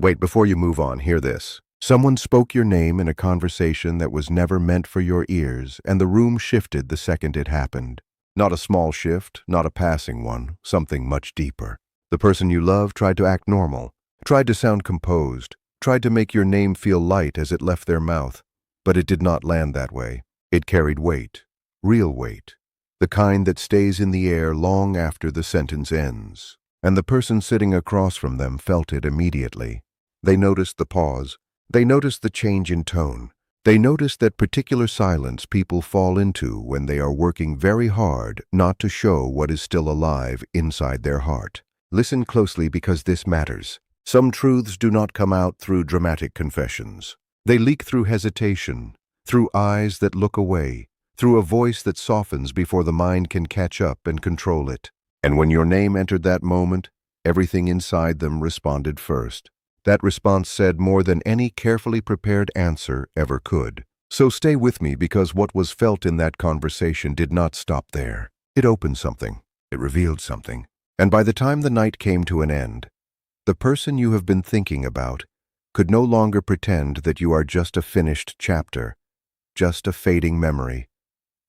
Wait, before you move on, hear this. Someone spoke your name in a conversation that was never meant for your ears, and the room shifted the second it happened. Not a small shift, not a passing one, something much deeper. The person you love tried to act normal, tried to sound composed, tried to make your name feel light as it left their mouth. But it did not land that way. It carried weight, real weight, the kind that stays in the air long after the sentence ends. And the person sitting across from them felt it immediately. They noticed the pause. They noticed the change in tone. They noticed that particular silence people fall into when they are working very hard not to show what is still alive inside their heart. Listen closely because this matters. Some truths do not come out through dramatic confessions. They leak through hesitation, through eyes that look away, through a voice that softens before the mind can catch up and control it. And when your name entered that moment, everything inside them responded first. That response said more than any carefully prepared answer ever could. So stay with me because what was felt in that conversation did not stop there. It opened something. It revealed something. And by the time the night came to an end, the person you have been thinking about could no longer pretend that you are just a finished chapter, just a fading memory,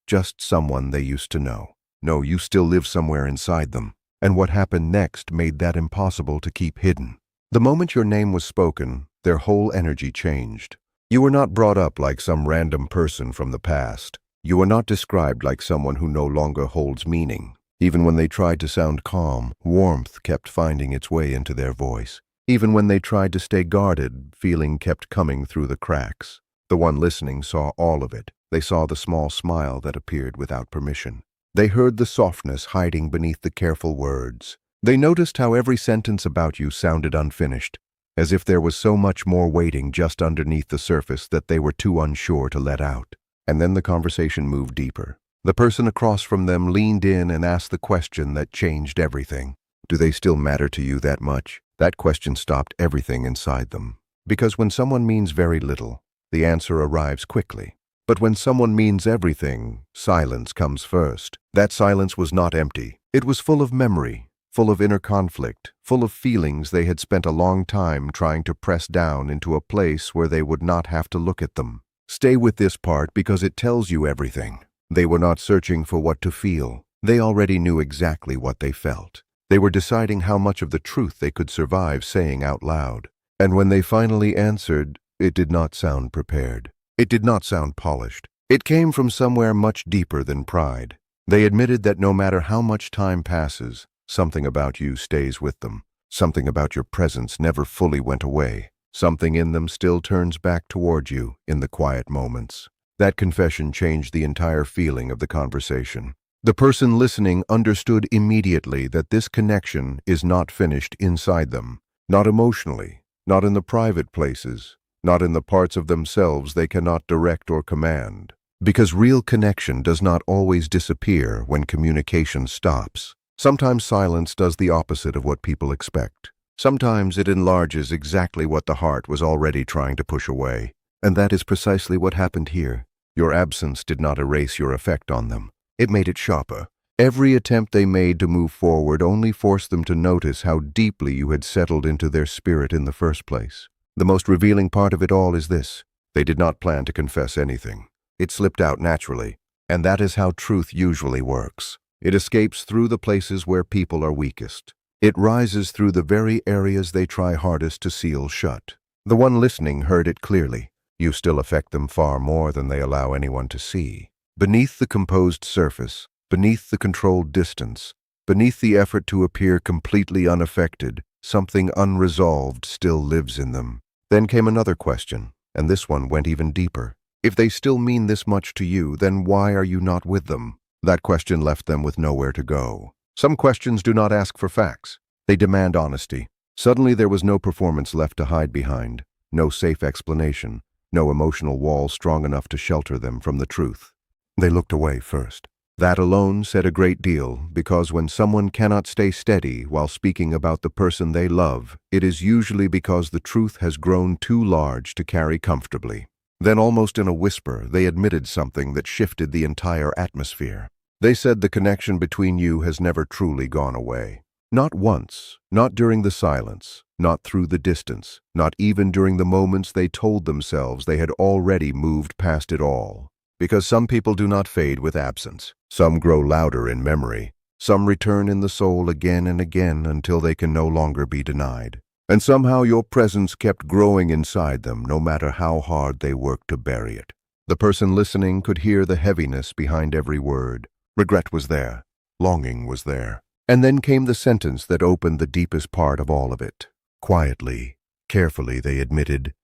just someone they used to know. No, you still live somewhere inside them, and what happened next made that impossible to keep hidden. The moment your name was spoken, their whole energy changed. You were not brought up like some random person from the past. You were not described like someone who no longer holds meaning. Even when they tried to sound calm, warmth kept finding its way into their voice. Even when they tried to stay guarded, feeling kept coming through the cracks. The one listening saw all of it. They saw the small smile that appeared without permission. They heard the softness hiding beneath the careful words. They noticed how every sentence about you sounded unfinished, as if there was so much more waiting just underneath the surface that they were too unsure to let out. And then the conversation moved deeper. The person across from them leaned in and asked the question that changed everything. Do they still matter to you that much? That question stopped everything inside them. Because when someone means very little, the answer arrives quickly. But when someone means everything, silence comes first. That silence was not empty. It was full of memory, full of inner conflict, full of feelings they had spent a long time trying to press down into a place where they would not have to look at them. Stay with this part because it tells you everything. They were not searching for what to feel. They already knew exactly what they felt. They were deciding how much of the truth they could survive saying out loud. And when they finally answered, it did not sound prepared. It did not sound polished. It came from somewhere much deeper than pride. They admitted that no matter how much time passes, something about you stays with them. Something about your presence never fully went away. Something in them still turns back toward you in the quiet moments. That confession changed the entire feeling of the conversation. The person listening understood immediately that this connection is not finished inside them, not emotionally, not in the private places, not in the parts of themselves they cannot direct or command. Because real connection does not always disappear when communication stops. Sometimes silence does the opposite of what people expect. Sometimes it enlarges exactly what the heart was already trying to push away. And that is precisely what happened here. Your absence did not erase your effect on them. It made it sharper. Every attempt they made to move forward only forced them to notice how deeply you had settled into their spirit in the first place. The most revealing part of it all is this. They did not plan to confess anything. It slipped out naturally. And that is how truth usually works. It escapes through the places where people are weakest. It rises through the very areas they try hardest to seal shut. The one listening heard it clearly. You still affect them far more than they allow anyone to see. Beneath the composed surface, beneath the controlled distance, beneath the effort to appear completely unaffected, something unresolved still lives in them. Then came another question, and this one went even deeper. If they still mean this much to you, then why are you not with them? That question left them with nowhere to go. Some questions do not ask for facts. They demand honesty. Suddenly there was no performance left to hide behind, no safe explanation, no emotional wall strong enough to shelter them from the truth. They looked away first. That alone said a great deal, because when someone cannot stay steady while speaking about the person they love, it is usually because the truth has grown too large to carry comfortably. Then almost in a whisper, they admitted something that shifted the entire atmosphere. They said the connection between you has never truly gone away. Not once, not during the silence, not through the distance, not even during the moments they told themselves they had already moved past it all. Because some people do not fade with absence. Some grow louder in memory. Some return in the soul again and again until they can no longer be denied. And somehow your presence kept growing inside them, no matter how hard they worked to bury it. The person listening could hear the heaviness behind every word. Regret was there. Longing was there. And then came the sentence that opened the deepest part of all of it. Quietly, carefully, they admitted,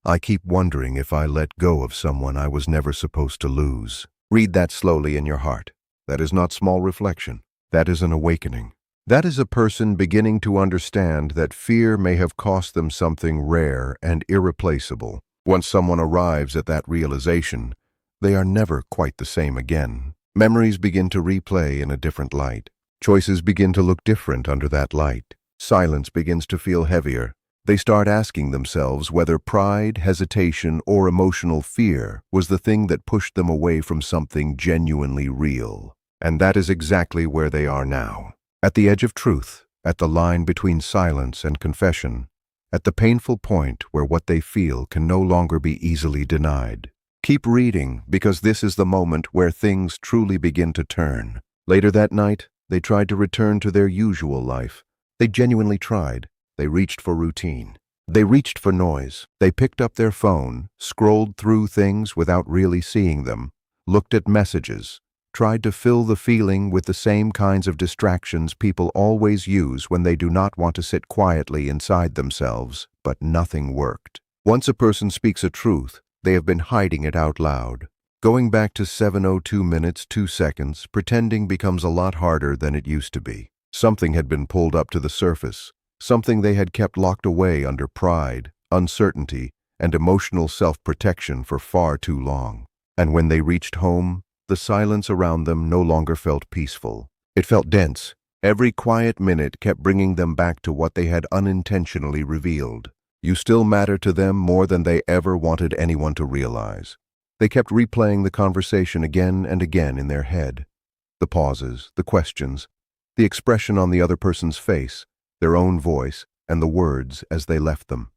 "I keep wondering if I let go of someone I was never supposed to lose." Read that slowly in your heart. That is not small reflection. That is an awakening. That is a person beginning to understand that fear may have cost them something rare and irreplaceable. Once someone arrives at that realization, they are never quite the same again. Memories begin to replay in a different light. Choices begin to look different under that light. Silence begins to feel heavier. They start asking themselves whether pride, hesitation, or emotional fear was the thing that pushed them away from something genuinely real. And that is exactly where they are now. At the edge of truth, at the line between silence and confession, at the painful point where what they feel can no longer be easily denied. Keep reading, because this is the moment where things truly begin to turn. Later that night, they tried to return to their usual life. They genuinely tried. They reached for routine. They reached for noise. They picked up their phone, scrolled through things without really seeing them, looked at messages, tried to fill the feeling with the same kinds of distractions people always use when they do not want to sit quietly inside themselves, but nothing worked. Once a person speaks a truth, they have been hiding it out loud. Going back to 7:02 minutes 2 seconds, pretending becomes a lot harder than it used to be. Something had been pulled up to the surface, something they had kept locked away under pride, uncertainty, and emotional self-protection for far too long. And when they reached home, the silence around them no longer felt peaceful. It felt dense. Every quiet minute kept bringing them back to what they had unintentionally revealed. You still matter to them more than they ever wanted anyone to realize. They kept replaying the conversation again and again in their head. The pauses, the questions, the expression on the other person's face, their own voice, and the words as they left them.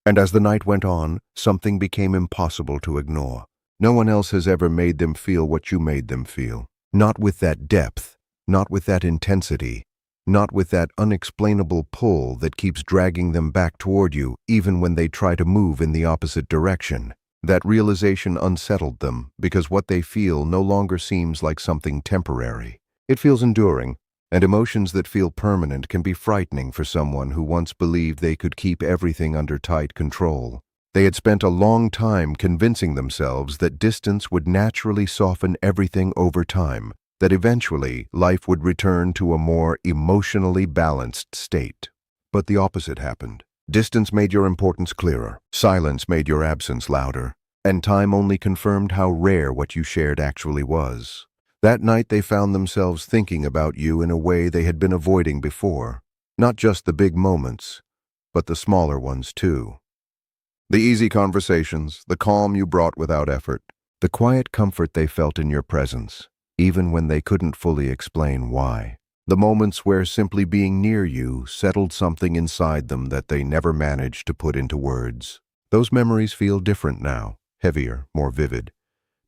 And as the night went on, something became impossible to ignore. No one else has ever made them feel what you made them feel. Not with that depth, not with that intensity, not with that unexplainable pull that keeps dragging them back toward you even when they try to move in the opposite direction. That realization unsettled them because what they feel no longer seems like something temporary. It feels enduring, and emotions that feel permanent can be frightening for someone who once believed they could keep everything under tight control. They had spent a long time convincing themselves that distance would naturally soften everything over time, that eventually life would return to a more emotionally balanced state. But the opposite happened. Distance made your importance clearer, silence made your absence louder, and time only confirmed how rare what you shared actually was. That night they found themselves thinking about you in a way they had been avoiding before. Not just the big moments, but the smaller ones too. The easy conversations, the calm you brought without effort, the quiet comfort they felt in your presence, even when they couldn't fully explain why. The moments where simply being near you settled something inside them that they never managed to put into words. Those memories feel different now, heavier, more vivid,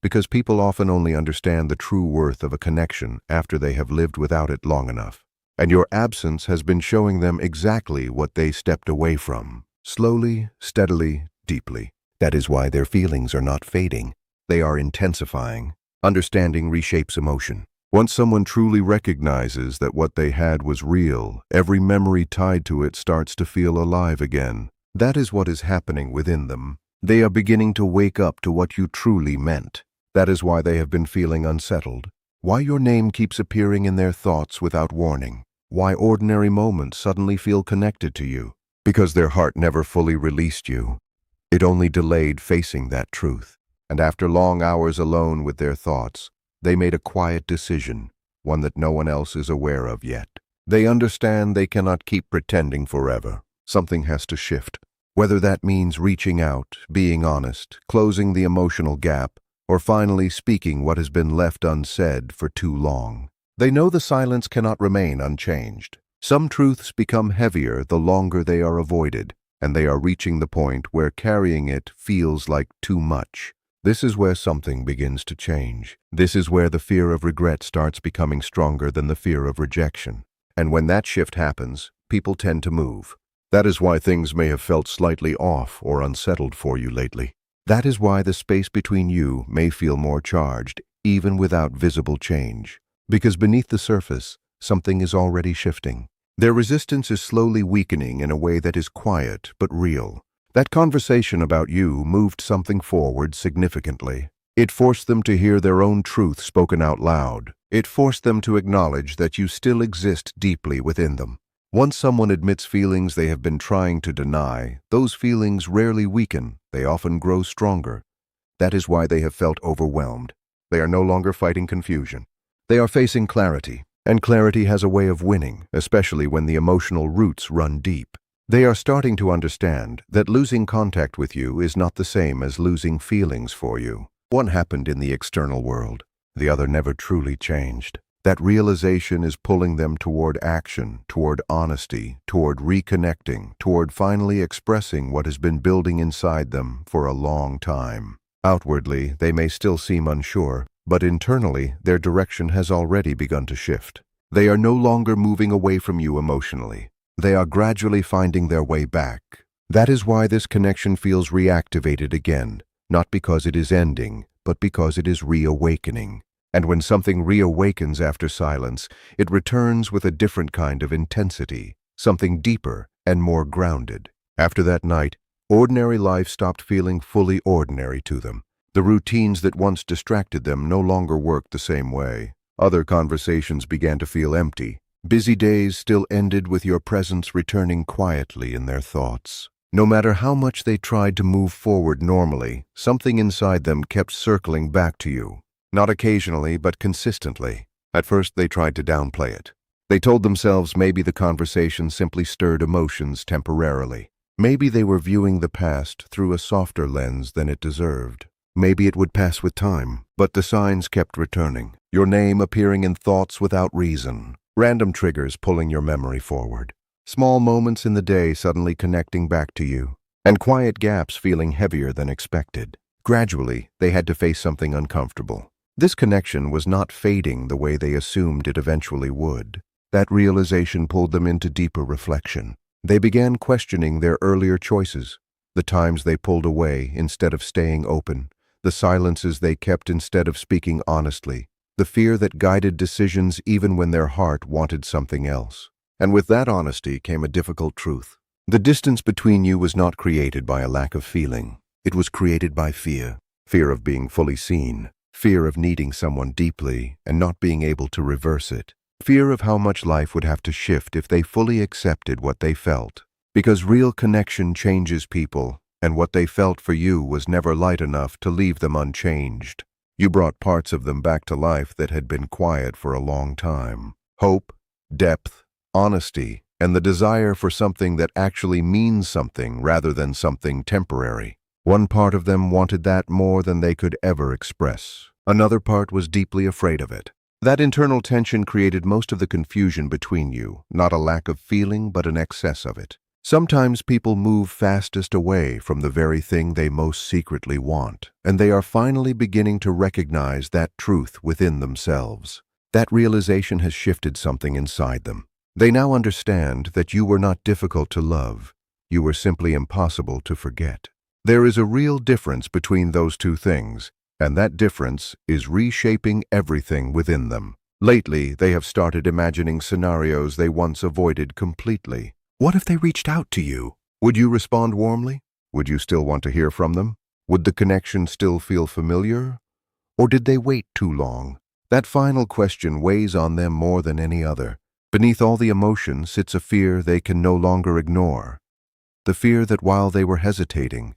because people often only understand the true worth of a connection after they have lived without it long enough. And your absence has been showing them exactly what they stepped away from. Slowly, steadily, deeply. That is why their feelings are not fading. They are intensifying. Understanding reshapes emotion. Once someone truly recognizes that what they had was real, every memory tied to it starts to feel alive again. That is what is happening within them. They are beginning to wake up to what you truly meant. That is why they have been feeling unsettled. Why your name keeps appearing in their thoughts without warning. Why ordinary moments suddenly feel connected to you. Because their heart never fully released you. It only delayed facing that truth. And after long hours alone with their thoughts, they made a quiet decision, one that no one else is aware of yet. They understand they cannot keep pretending forever. Something has to shift. Whether that means reaching out, being honest, closing the emotional gap, or finally speaking what has been left unsaid for too long. They know the silence cannot remain unchanged. Some truths become heavier the longer they are avoided, and they are reaching the point where carrying it feels like too much. This is where something begins to change. This is where the fear of regret starts becoming stronger than the fear of rejection. And when that shift happens, people tend to move. That is why things may have felt slightly off or unsettled for you lately. That is why the space between you may feel more charged, even without visible change. Because beneath the surface, something is already shifting. Their resistance is slowly weakening in a way that is quiet but real. That conversation about you moved something forward significantly. It forced them to hear their own truth spoken out loud. It forced them to acknowledge that you still exist deeply within them. Once someone admits feelings they have been trying to deny, those feelings rarely weaken, they often grow stronger. That is why they have felt overwhelmed. They are no longer fighting confusion. They are facing clarity, and clarity has a way of winning, especially when the emotional roots run deep. They are starting to understand that losing contact with you is not the same as losing feelings for you. One happened in the external world. The other never truly changed. That realization is pulling them toward action, toward honesty, toward reconnecting, toward finally expressing what has been building inside them for a long time. Outwardly, they may still seem unsure, but internally, their direction has already begun to shift. They are no longer moving away from you emotionally. They are gradually finding their way back. That is why this connection feels reactivated again, not because it is ending, but because it is reawakening. And when something reawakens after silence, it returns with a different kind of intensity, something deeper and more grounded. After that night, ordinary life stopped feeling fully ordinary to them. The routines that once distracted them no longer worked the same way. Other conversations began to feel empty. Busy days still ended with your presence returning quietly in their thoughts. No matter how much they tried to move forward normally, something inside them kept circling back to you. Not occasionally, but consistently. At first, they tried to downplay it. They told themselves maybe the conversation simply stirred emotions temporarily. Maybe they were viewing the past through a softer lens than it deserved. Maybe it would pass with time, but the signs kept returning. Your name appearing in thoughts without reason. Random triggers pulling your memory forward. Small moments in the day suddenly connecting back to you. And quiet gaps feeling heavier than expected. Gradually, they had to face something uncomfortable. This connection was not fading the way they assumed it eventually would. That realization pulled them into deeper reflection. They began questioning their earlier choices, the times they pulled away instead of staying open, the silences they kept instead of speaking honestly, the fear that guided decisions even when their heart wanted something else. And with that honesty came a difficult truth. The distance between you was not created by a lack of feeling. It was created by fear. Fear of being fully seen. Fear of needing someone deeply and not being able to reverse it. Fear of how much life would have to shift if they fully accepted what they felt. Because real connection changes people, and what they felt for you was never light enough to leave them unchanged. You brought parts of them back to life that had been quiet for a long time. Hope, depth, honesty, and the desire for something that actually means something rather than something temporary. One part of them wanted that more than they could ever express. Another part was deeply afraid of it. That internal tension created most of the confusion between you, not a lack of feeling, but an excess of it. Sometimes people move fastest away from the very thing they most secretly want, and they are finally beginning to recognize that truth within themselves. That realization has shifted something inside them. They now understand that you were not difficult to love. You were simply impossible to forget. There is a real difference between those two things, and that difference is reshaping everything within them. Lately, they have started imagining scenarios they once avoided completely. What if they reached out to you? Would you respond warmly? Would you still want to hear from them? Would the connection still feel familiar? Or did they wait too long? That final question weighs on them more than any other. Beneath all the emotion sits a fear they can no longer ignore. The fear that while they were hesitating,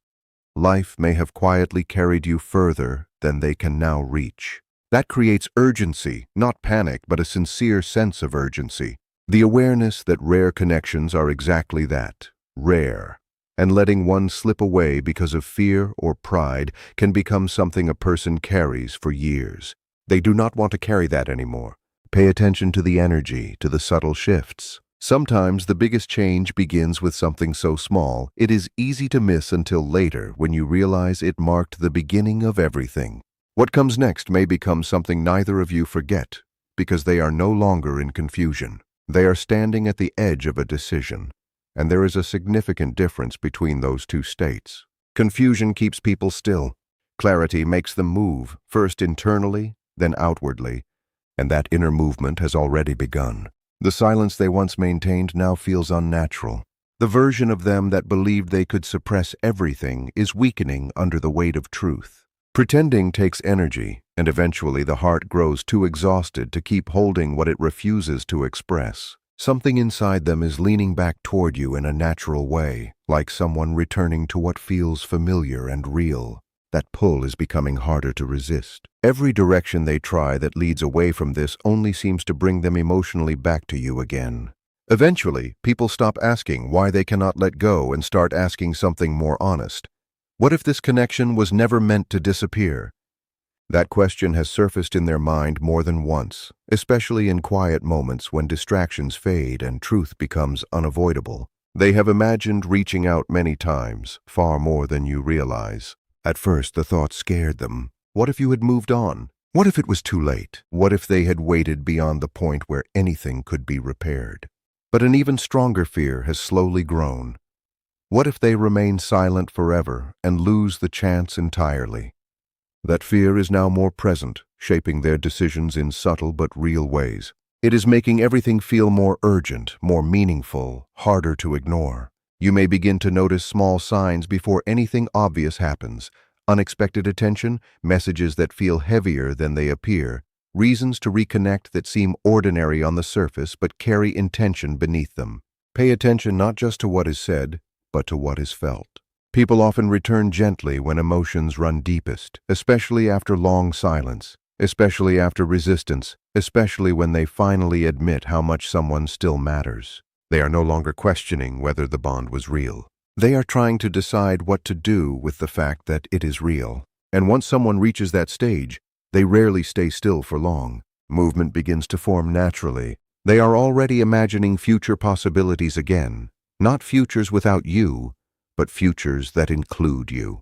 life may have quietly carried you further than they can now reach. That creates urgency, not panic, but a sincere sense of urgency. The awareness that rare connections are exactly that, rare. And letting one slip away because of fear or pride can become something a person carries for years. They do not want to carry that anymore. Pay attention to the energy, to the subtle shifts. Sometimes the biggest change begins with something so small, it is easy to miss until later when you realize it marked the beginning of everything. What comes next may become something neither of you forget, because they are no longer in confusion. They are standing at the edge of a decision, and there is a significant difference between those two states. Confusion keeps people still. Clarity makes them move, first internally, then outwardly, and that inner movement has already begun. The silence they once maintained now feels unnatural. The version of them that believed they could suppress everything is weakening under the weight of truth. Pretending takes energy, and eventually the heart grows too exhausted to keep holding what it refuses to express. Something inside them is leaning back toward you in a natural way, like someone returning to what feels familiar and real. That pull is becoming harder to resist. Every direction they try that leads away from this only seems to bring them emotionally back to you again. Eventually, people stop asking why they cannot let go and start asking something more honest. What if this connection was never meant to disappear? That question has surfaced in their mind more than once, especially in quiet moments when distractions fade and truth becomes unavoidable. They have imagined reaching out many times, far more than you realize. At first, the thought scared them. What if you had moved on? What if it was too late? What if they had waited beyond the point where anything could be repaired? But an even stronger fear has slowly grown. What if they remain silent forever and lose the chance entirely? That fear is now more present, shaping their decisions in subtle but real ways. It is making everything feel more urgent, more meaningful, harder to ignore. You may begin to notice small signs before anything obvious happens. Unexpected attention, messages that feel heavier than they appear, reasons to reconnect that seem ordinary on the surface but carry intention beneath them. Pay attention not just to what is said, but to what is felt. People often return gently when emotions run deepest, especially after long silence, especially after resistance, especially when they finally admit how much someone still matters. They are no longer questioning whether the bond was real. They are trying to decide what to do with the fact that it is real. And once someone reaches that stage, they rarely stay still for long. Movement begins to form naturally. They are already imagining future possibilities again, not futures without you, but futures that include you.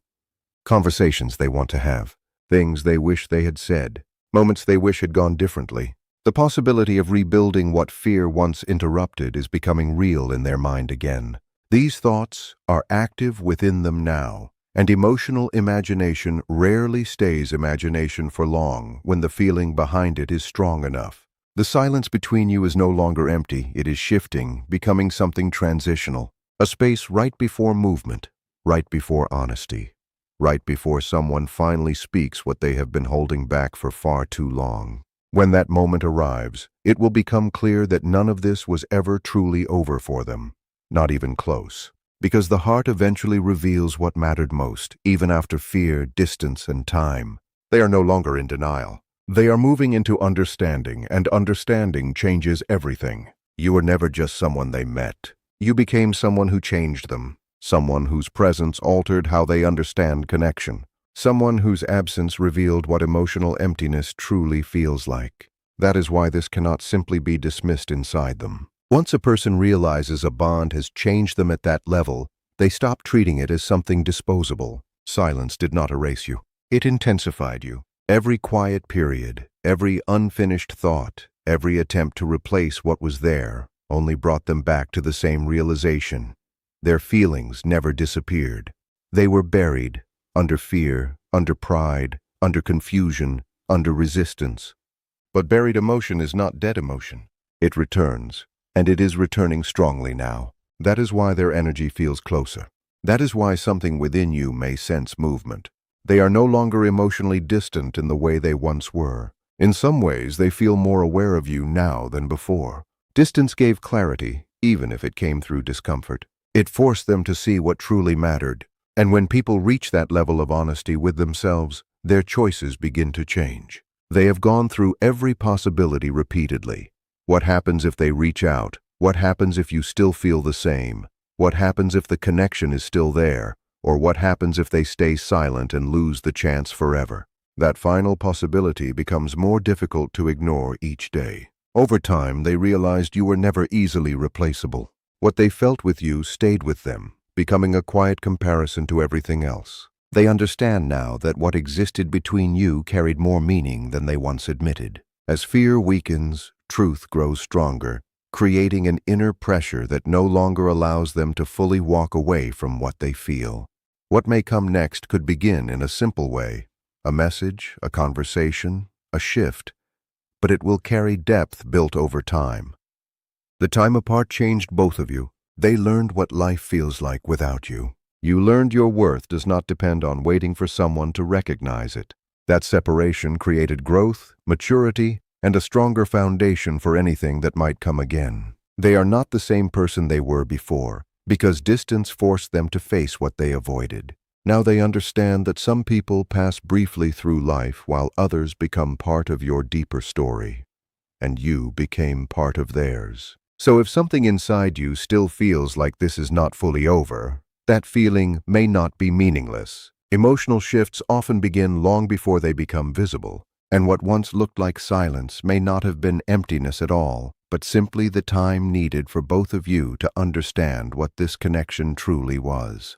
Conversations they want to have, things they wish they had said, moments they wish had gone differently. The possibility of rebuilding what fear once interrupted is becoming real in their mind again. These thoughts are active within them now, and emotional imagination rarely stays imagination for long when the feeling behind it is strong enough. The silence between you is no longer empty, it is shifting, becoming something transitional. A space right before movement, right before honesty, right before someone finally speaks what they have been holding back for far too long. When that moment arrives, it will become clear that none of this was ever truly over for them, not even close, because the heart eventually reveals what mattered most, even after fear, distance, and time. They are no longer in denial. They are moving into understanding, and understanding changes everything. You were never just someone they met. You became someone who changed them, someone whose presence altered how they understand connection. Someone whose absence revealed what emotional emptiness truly feels like. That is why this cannot simply be dismissed inside them. Once a person realizes a bond has changed them at that level, they stop treating it as something disposable. Silence did not erase you. It intensified you. Every quiet period, every unfinished thought, every attempt to replace what was there, only brought them back to the same realization. Their feelings never disappeared. They were buried, under fear, under pride, under confusion, under resistance. But buried emotion is not dead emotion. It returns, and it is returning strongly now. That is why their energy feels closer. That is why something within you may sense movement. They are no longer emotionally distant in the way they once were. In some ways, they feel more aware of you now than before. Distance gave clarity, even if it came through discomfort. It forced them to see what truly mattered. And when people reach that level of honesty with themselves, their choices begin to change. They have gone through every possibility repeatedly. What happens if they reach out? What happens if you still feel the same? What happens if the connection is still there? Or what happens if they stay silent and lose the chance forever? That final possibility becomes more difficult to ignore each day. Over time, they realized you were never easily replaceable. What they felt with you stayed with them, becoming a quiet comparison to everything else. They understand now that what existed between you carried more meaning than they once admitted. As fear weakens, truth grows stronger, creating an inner pressure that no longer allows them to fully walk away from what they feel. What may come next could begin in a simple way, a message, a conversation, a shift, but it will carry depth built over time. The time apart changed both of you. They learned what life feels like without you. You learned your worth does not depend on waiting for someone to recognize it. That separation created growth, maturity, and a stronger foundation for anything that might come again. They are not the same person they were before, because distance forced them to face what they avoided. Now they understand that some people pass briefly through life while others become part of your deeper story, and you became part of theirs. So if something inside you still feels like this is not fully over, that feeling may not be meaningless. Emotional shifts often begin long before they become visible, and what once looked like silence may not have been emptiness at all, but simply the time needed for both of you to understand what this connection truly was.